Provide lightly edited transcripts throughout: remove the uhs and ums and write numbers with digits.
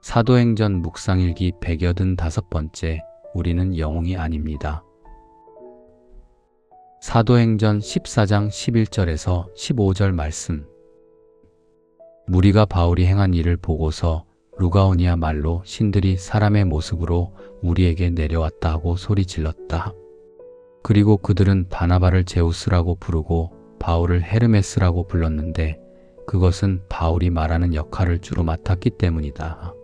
사도행전 묵상일기 185번째 우리는 영웅이 아닙니다. 사도행전 14장 11절에서 15절 말씀. 무리가 바울이 행한 일을 보고서 루가오니아 말로 신들이 사람의 모습으로 우리에게 내려왔다 하고 소리 질렀다. 그리고 그들은 바나바를 제우스라고 부르고 바울을 헤르메스라고 불렀는데 그것은 바울이 말하는 역할을 주로 맡았기 때문이다.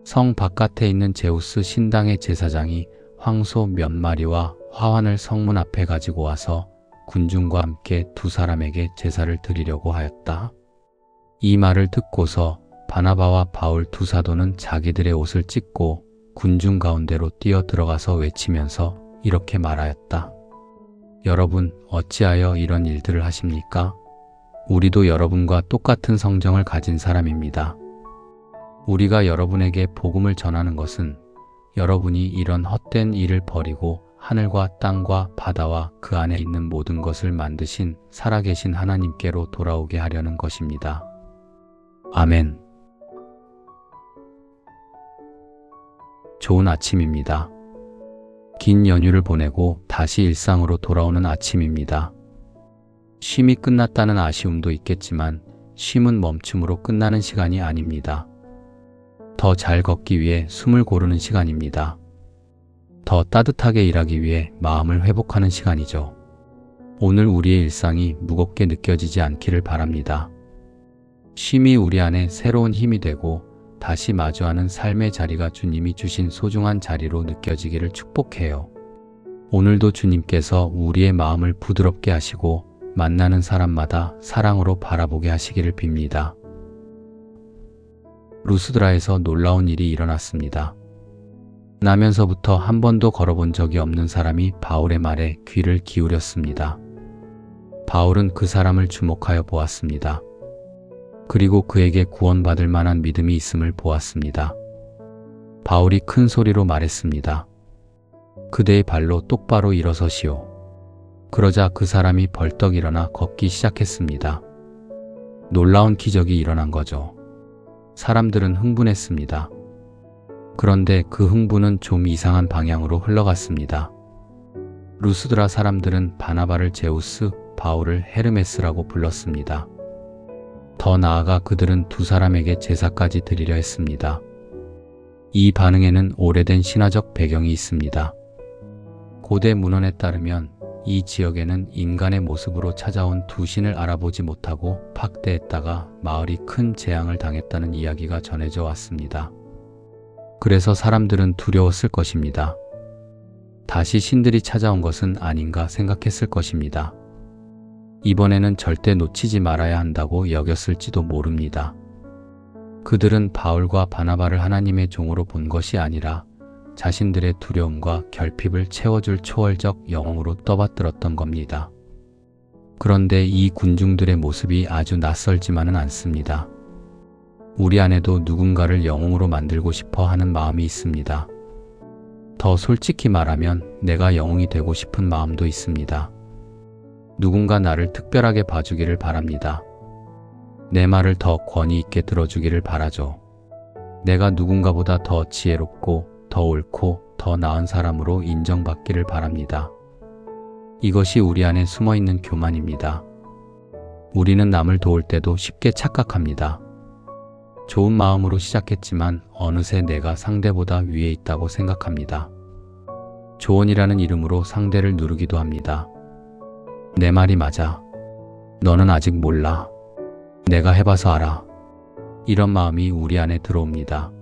성 바깥에 있는 제우스 신당의 제사장이 황소 몇 마리와 화환을 성문 앞에 가지고 와서 군중과 함께 두 사람에게 제사를 드리려고 하였다. 이 말을 듣고서 바나바와 바울 두 사도는 자기들의 옷을 찢고 군중 가운데로 뛰어 들어가서 외치면서 이렇게 말하였다. 여러분, 어찌하여 이런 일들을 하십니까? 우리도 여러분과 똑같은 성정을 가진 사람입니다. 우리가 여러분에게 복음을 전하는 것은 여러분이 이런 헛된 일을 버리고 하늘과 땅과 바다와 그 안에 있는 모든 것을 만드신 살아계신 하나님께로 돌아오게 하려는 것입니다. 아멘. 좋은 아침입니다. 긴 연휴를 보내고 다시 일상으로 돌아오는 아침입니다. 쉼이 끝났다는 아쉬움도 있겠지만 쉼은 멈춤으로 끝나는 시간이 아닙니다. 더 잘 걷기 위해 숨을 고르는 시간입니다. 더 따뜻하게 일하기 위해 마음을 회복하는 시간이죠. 오늘 우리의 일상이 무겁게 느껴지지 않기를 바랍니다. 쉼이 우리 안에 새로운 힘이 되고 다시 마주하는 삶의 자리가 주님이 주신 소중한 자리로 느껴지기를 축복해요. 오늘도 주님께서 우리의 마음을 부드럽게 하시고 만나는 사람마다 사랑으로 바라보게 하시기를 빕니다. 루스드라에서 놀라운 일이 일어났습니다. 나면서부터 한 번도 걸어본 적이 없는 사람이 바울의 말에 귀를 기울였습니다. 바울은 그 사람을 주목하여 보았습니다. 그리고 그에게 구원받을 만한 믿음이 있음을 보았습니다. 바울이 큰 소리로 말했습니다. 그대의 발로 똑바로 일어서시오. 그러자 그 사람이 벌떡 일어나 걷기 시작했습니다. 놀라운 기적이 일어난 거죠. 사람들은 흥분했습니다. 그런데 그 흥분은 좀 이상한 방향으로 흘러갔습니다. 루스드라 사람들은 바나바를 제우스, 바울을 헤르메스라고 불렀습니다. 더 나아가 그들은 두 사람에게 제사까지 드리려 했습니다. 이 반응에는 오래된 신화적 배경이 있습니다. 고대 문헌에 따르면 이 지역에는 인간의 모습으로 찾아온 두 신을 알아보지 못하고 박대했다가 마을이 큰 재앙을 당했다는 이야기가 전해져 왔습니다. 그래서 사람들은 두려웠을 것입니다. 다시 신들이 찾아온 것은 아닌가 생각했을 것입니다. 이번에는 절대 놓치지 말아야 한다고 여겼을지도 모릅니다. 그들은 바울과 바나바를 하나님의 종으로 본 것이 아니라 자신들의 두려움과 결핍을 채워줄 초월적 영웅으로 떠받들었던 겁니다. 그런데 이 군중들의 모습이 아주 낯설지만은 않습니다. 우리 안에도 누군가를 영웅으로 만들고 싶어 하는 마음이 있습니다. 더 솔직히 말하면 내가 영웅이 되고 싶은 마음도 있습니다. 누군가 나를 특별하게 봐주기를 바랍니다. 내 말을 더 권위 있게 들어주기를 바라죠. 내가 누군가보다 더 지혜롭고 더 옳고 더 나은 사람으로 인정받기를 바랍니다. 이것이 우리 안에 숨어있는 교만입니다. 우리는 남을 도울 때도 쉽게 착각합니다. 좋은 마음으로 시작했지만 어느새 내가 상대보다 위에 있다고 생각합니다. 조언이라는 이름으로 상대를 누르기도 합니다. 내 말이 맞아. 너는 아직 몰라. 내가 해봐서 알아. 이런 마음이 우리 안에 들어옵니다.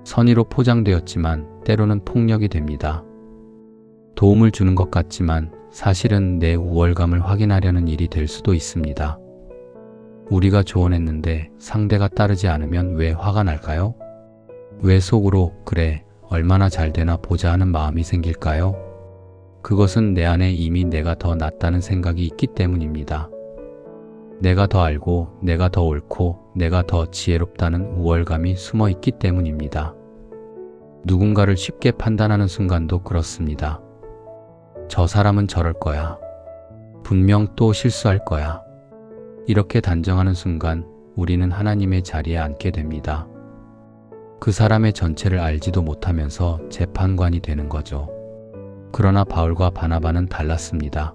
선의로 포장되었지만 때로는 폭력이 됩니다. 도움을 주는 것 같지만 사실은 내 우월감을 확인하려는 일이 될 수도 있습니다. 우리가 조언했는데 상대가 따르지 않으면 왜 화가 날까요? 왜 속으로 그래, 얼마나 잘 되나 보자 하는 마음이 생길까요? 그것은 내 안에 이미 내가 더 낫다는 생각이 있기 때문입니다. 내가 더 알고 내가 더 옳고 내가 더 지혜롭다는 우월감이 숨어 있기 때문입니다. 누군가를 쉽게 판단하는 순간도 그렇습니다. 저 사람은 저럴 거야. 분명 또 실수할 거야. 이렇게 단정하는 순간 우리는 하나님의 자리에 앉게 됩니다. 그 사람의 전체를 알지도 못하면서 재판관이 되는 거죠. 그러나 바울과 바나바는 달랐습니다.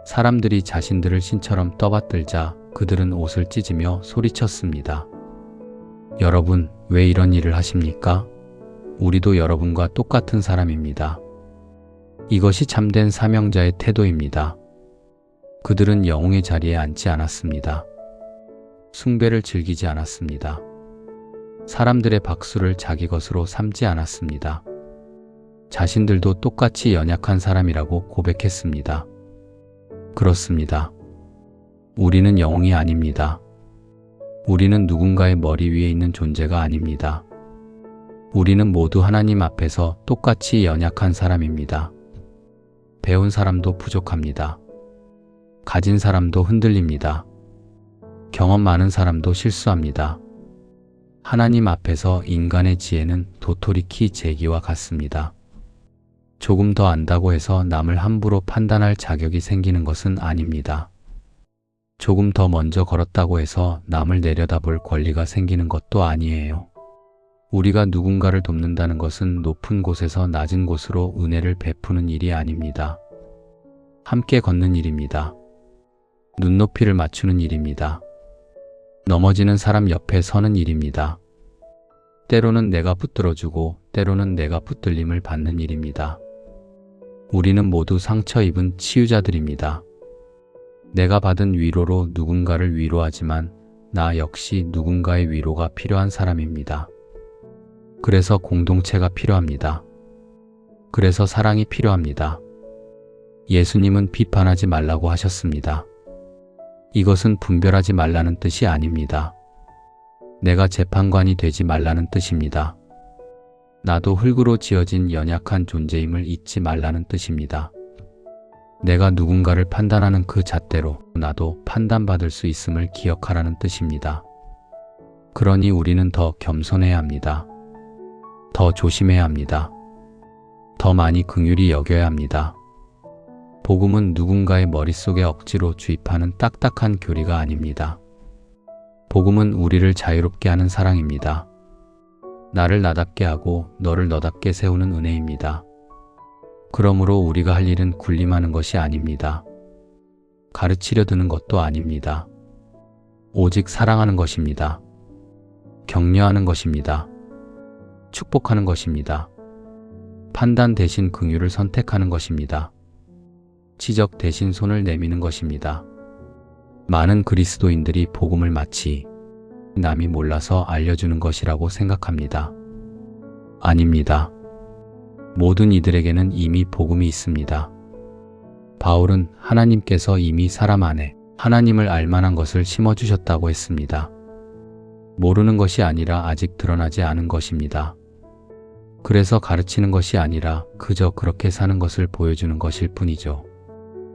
사람들이 자신들을 신처럼 떠받들자 그들은 옷을 찢으며 소리쳤습니다. 여러분, 왜 이런 일을 하십니까? 우리도 여러분과 똑같은 사람입니다. 이것이 참된 사명자의 태도입니다. 그들은 영웅의 자리에 앉지 않았습니다. 숭배를 즐기지 않았습니다. 사람들의 박수를 자기 것으로 삼지 않았습니다. 자신들도 똑같이 연약한 사람이라고 고백했습니다. 그렇습니다. 우리는 영웅이 아닙니다. 우리는 누군가의 머리 위에 있는 존재가 아닙니다. 우리는 모두 하나님 앞에서 똑같이 연약한 사람입니다. 배운 사람도 부족합니다. 가진 사람도 흔들립니다. 경험 많은 사람도 실수합니다. 하나님 앞에서 인간의 지혜는 도토리키 제기와 같습니다. 조금 더 안다고 해서 남을 함부로 판단할 자격이 생기는 것은 아닙니다. 조금 더 먼저 걸었다고 해서 남을 내려다볼 권리가 생기는 것도 아니에요. 우리가 누군가를 돕는다는 것은 높은 곳에서 낮은 곳으로 은혜를 베푸는 일이 아닙니다. 함께 걷는 일입니다. 눈높이를 맞추는 일입니다. 넘어지는 사람 옆에 서는 일입니다. 때로는 내가 붙들어주고 때로는 내가 붙들림을 받는 일입니다. 우리는 모두 상처 입은 치유자들입니다. 내가 받은 위로로 누군가를 위로하지만 나 역시 누군가의 위로가 필요한 사람입니다. 그래서 공동체가 필요합니다. 그래서 사랑이 필요합니다. 예수님은 비판하지 말라고 하셨습니다. 이것은 분별하지 말라는 뜻이 아닙니다. 내가 재판관이 되지 말라는 뜻입니다. 나도 흙으로 지어진 연약한 존재임을 잊지 말라는 뜻입니다. 내가 누군가를 판단하는 그 잣대로 나도 판단받을 수 있음을 기억하라는 뜻입니다. 그러니 우리는 더 겸손해야 합니다. 더 조심해야 합니다. 더 많이 긍휼히 여겨야 합니다. 복음은 누군가의 머릿속에 억지로 주입하는 딱딱한 교리가 아닙니다. 복음은 우리를 자유롭게 하는 사랑입니다. 나를 나답게 하고 너를 너답게 세우는 은혜입니다. 그러므로 우리가 할 일은 군림하는 것이 아닙니다. 가르치려 드는 것도 아닙니다. 오직 사랑하는 것입니다. 격려하는 것입니다. 축복하는 것입니다. 판단 대신 긍휼을 선택하는 것입니다. 지적 대신 손을 내미는 것입니다. 많은 그리스도인들이 복음을 마치 남이 몰라서 알려주는 것이라고 생각합니다. 아닙니다. 모든 이들에게는 이미 복음이 있습니다. 바울은 하나님께서 이미 사람 안에 하나님을 알만한 것을 심어주셨다고 했습니다. 모르는 것이 아니라 아직 드러나지 않은 것입니다. 그래서 가르치는 것이 아니라 그저 그렇게 사는 것을 보여주는 것일 뿐이죠.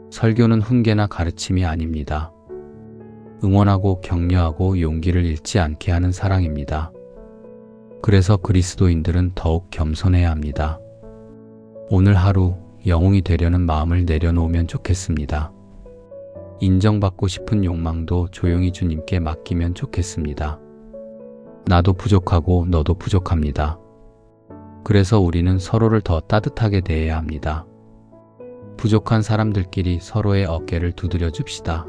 설교는 훈계나 가르침이 아닙니다. 응원하고 격려하고 용기를 잃지 않게 하는 사랑입니다. 그래서 그리스도인들은 더욱 겸손해야 합니다. 오늘 하루 영웅이 되려는 마음을 내려놓으면 좋겠습니다. 인정받고 싶은 욕망도 조용히 주님께 맡기면 좋겠습니다. 나도 부족하고 너도 부족합니다. 그래서 우리는 서로를 더 따뜻하게 대해야 합니다. 부족한 사람들끼리 서로의 어깨를 두드려 줍시다.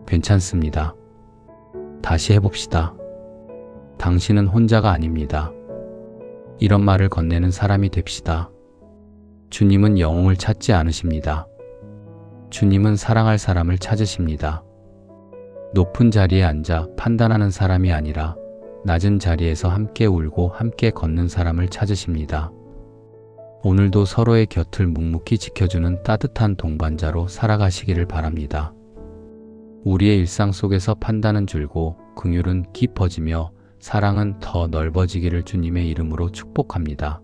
괜찮습니다. 다시 해봅시다. 당신은 혼자가 아닙니다. 이런 말을 건네는 사람이 됩시다. 주님은 영웅을 찾지 않으십니다. 주님은 사랑할 사람을 찾으십니다. 높은 자리에 앉아 판단하는 사람이 아니라 낮은 자리에서 함께 울고 함께 걷는 사람을 찾으십니다. 오늘도 서로의 곁을 묵묵히 지켜주는 따뜻한 동반자로 살아가시기를 바랍니다. 우리의 일상 속에서 판단은 줄고 긍휼은 깊어지며 사랑은 더 넓어지기를 주님의 이름으로 축복합니다.